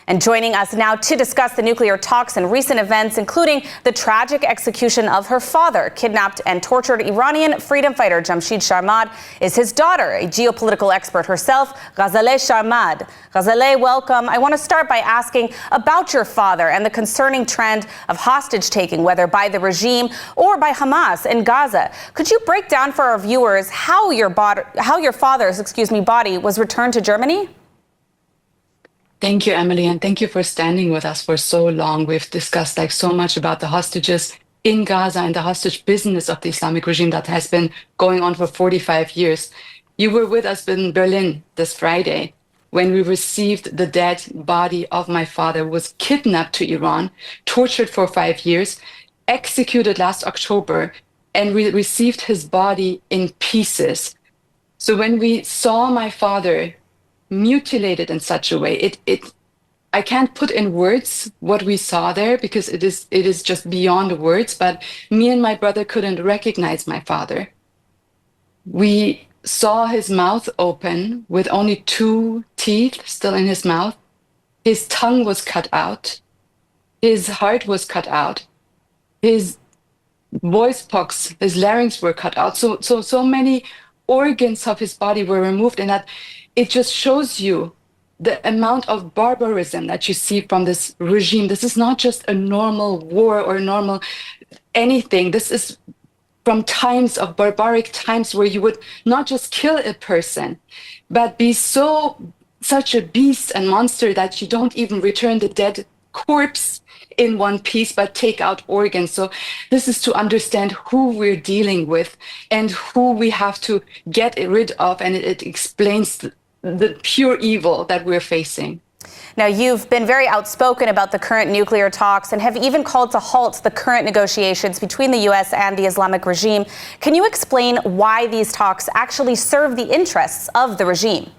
And joining us now to discuss the nuclear talks and recent events, including the tragic execution of her father, kidnapped and tortured Iranian freedom fighter Jamshid Sharmad, is his daughter, a geopolitical expert herself, Ghazaleh Sharmad. Ghazaleh, welcome. I want to start by asking about your father and the concerning trend of hostage-taking, whether by the regime or by Hamas in Gaza. Could you break down for our viewers how your father's body was returned to Germany? Thank you, Emily, and thank you for standing with us for so long. We've discussed so much about the hostages in Gaza and the hostage business of the Islamic regime that has been going on for 45 years. You were with us in Berlin this Friday when we received the dead body of my father, who was kidnapped to Iran, tortured for 5 years, executed last October, and we received his body in pieces. So when we saw my father mutilated in such a way, I can't put in words what we saw there, because it is just beyond words. But me and my brother couldn't recognize my father. We saw his mouth open with only 2 teeth still in his mouth. His tongue was cut out. His heart was cut out. His voice box, his larynx were cut out. So many organs of his body were removed, and that it just shows you the amount of barbarism that you see from this regime. This is not just a normal war or normal anything. This is from times of barbaric times where you would not just kill a person, but be such a beast and monster that you don't even return the dead corpse in one piece, but take out organs. So this is to understand who we're dealing with and who we have to get rid of, and it explains the pure evil that we're facing. Now, you've been very outspoken about the current nuclear talks and have even called to halt the current negotiations between the U.S. and the Islamic regime. Can you explain why these talks actually serve the interests of the regime?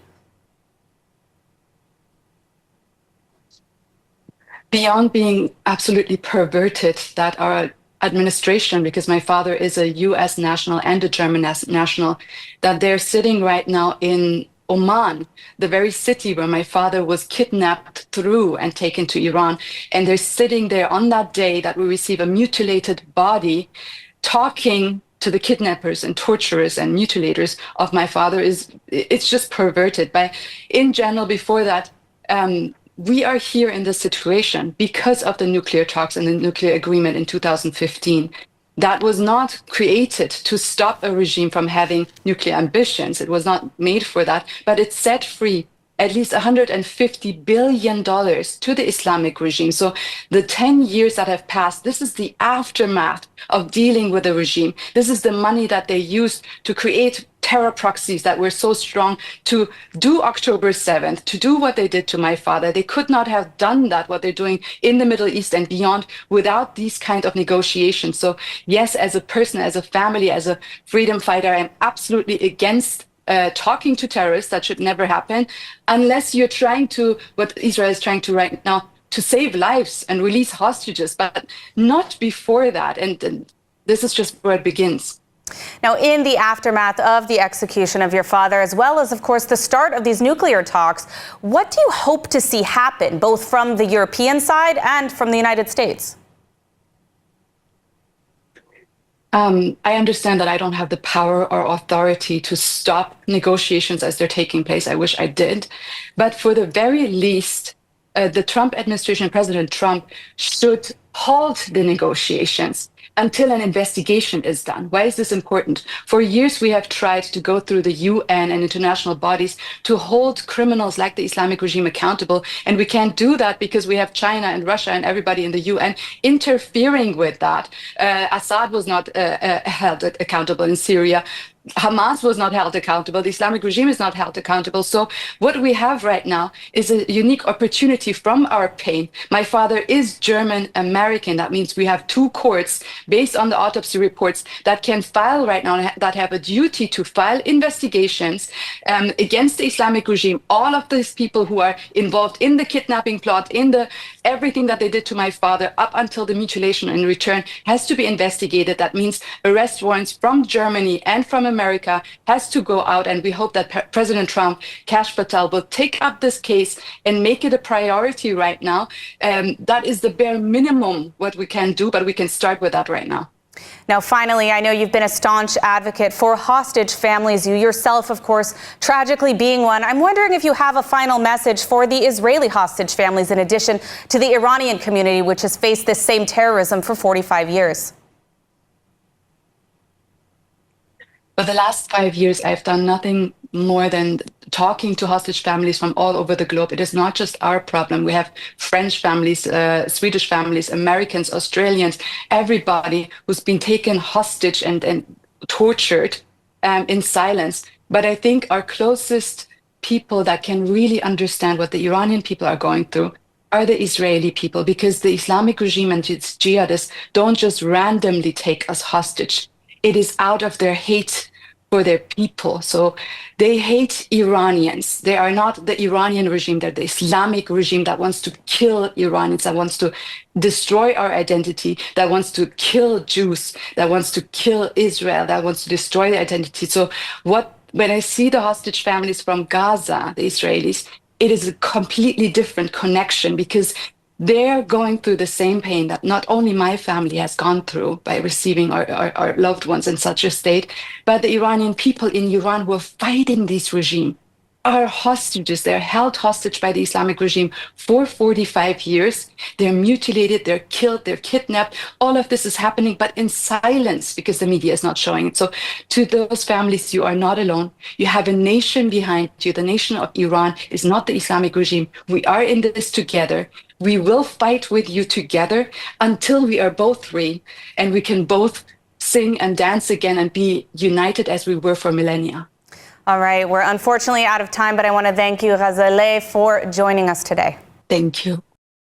Beyond being absolutely perverted, that our administration, because my father is a U.S. national and a German national, that they're sitting right now in Oman, the very city where my father was kidnapped through and taken to Iran. And they're sitting there on that day that we receive a mutilated body, talking to the kidnappers and torturers and mutilators of my father. It's just perverted. But in general, before that, we are here in this situation because of the nuclear talks and the nuclear agreement in 2015. That was not created to stop a regime from having nuclear ambitions. It was not made for that, but it set free at least $150 billion to the Islamic regime. So the 10 years that have passed, this is the aftermath of dealing with the regime. This is the money that they used to create terror proxies that were so strong to do October 7th, to do what they did to my father. They could not have done that, what they're doing in the Middle East and beyond, without these kind of negotiations. So yes, as a person, as a family, as a freedom fighter, I'm absolutely against talking to terrorists. That should never happen, unless you're trying to, what Israel is trying to right now, to save lives and release hostages, but not before that. And this is just where it begins. Now, in the aftermath of the execution of your father, as well as, of course, the start of these nuclear talks, what do you hope to see happen, both from the European side and from the United States? I understand that I don't have the power or authority to stop negotiations as they're taking place. I wish I did. But for the very least, the Trump administration, President Trump, should halt the negotiations until an investigation is done. Why is this important? For years, we have tried to go through the UN and international bodies to hold criminals like the Islamic regime accountable. And we can't do that because we have China and Russia and everybody in the UN interfering with that. Assad was not held accountable in Syria. Hamas was not held accountable. The Islamic regime is not held accountable. So what we have right now is a unique opportunity from our pain. My father is German American. American. That means we have two courts based on the autopsy reports that can file right now, that have a duty to file investigations against the Islamic regime. All of these people who are involved in the kidnapping plot, in the everything that they did to my father up until the mutilation in return has to be investigated. That means arrest warrants from Germany and from America has to go out. And we hope that President Trump, Kash Patel, will take up this case and make it a priority right now. That is the bare minimum what we can do, but we can start with that right now. Now, finally, I know you've been a staunch advocate for hostage families, you yourself, of course, tragically being one. I'm wondering if you have a final message for the Israeli hostage families, in addition to the Iranian community, which has faced this same terrorism for 45 years. For the last 5 years, I've done nothing more than talking to hostage families from all over the globe. It is not just our problem. We have French families, Swedish families, Americans, Australians, everybody who's been taken hostage and tortured in silence. But I think our closest people that can really understand what the Iranian people are going through are the Israeli people, because the Islamic regime and its jihadists don't just randomly take us hostage. It is out of their hate for their people. So they hate Iranians. They are not the Iranian regime. They're the Islamic regime that wants to kill Iranians, that wants to destroy our identity, that wants to kill Jews, that wants to kill Israel, that wants to destroy the identity. So when I see the hostage families from Gaza, the Israelis, it is a completely different connection, because they're going through the same pain that not only my family has gone through by receiving our loved ones in such a state, but the Iranian people in Iran who are fighting this regime are hostages. They're held hostage by the Islamic regime for 45 years. They're mutilated, they're killed, they're kidnapped. All of this is happening, but in silence, because the media is not showing it. So to those families, you are not alone. You have a nation behind you. The nation of Iran is not the Islamic regime. We are in this together. We will fight with you together until we are both free and we can both sing and dance again and be united as we were for millennia. All right, we're unfortunately out of time, but I want to thank you, Ghazaleh, for joining us today. Thank you.